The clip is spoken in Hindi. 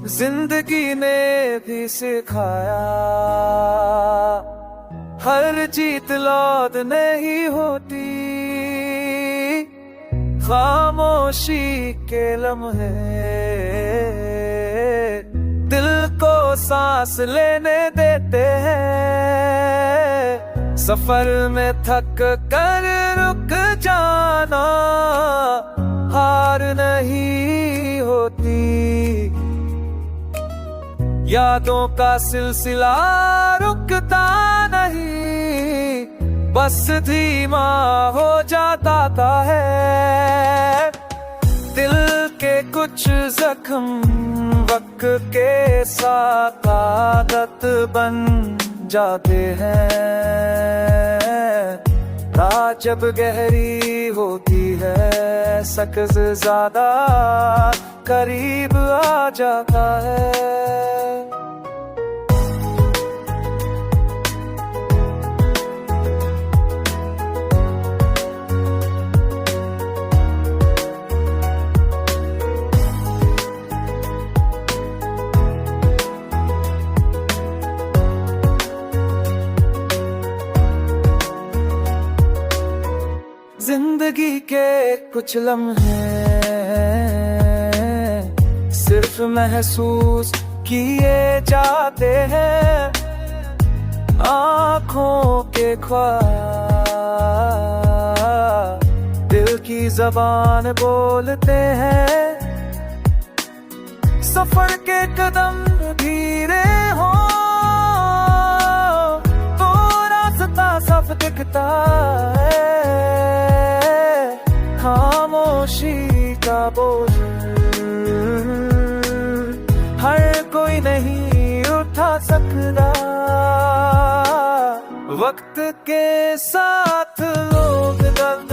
जिंदगी ने भी सिखाया, हर जीत लौट नहीं होती, खामोशी के लम्हे दिल को सांस लेने देते हैं। सफर में थक कर रुक जाना हार नहीं होती, यादों का सिलसिला रुकता नहीं, बस धीमा हो जाता है। दिल के कुछ जख्म वक्त के साथ आदत बन जाते हैं। रात जब गहरी होती है, सकज ज्यादा करीब आ जाता है। जिंदगी के कुछ लम्हे सिर्फ महसूस किए जाते हैं, आँखों के ख्वाब दिल की जबान बोलते हैं। सफर के कदम धीरे हो तो रास्ता साफ दिखता है। खामोशी का बोझ हर कोई नहीं उठा सकता, वक्त के साथ लोग दर्द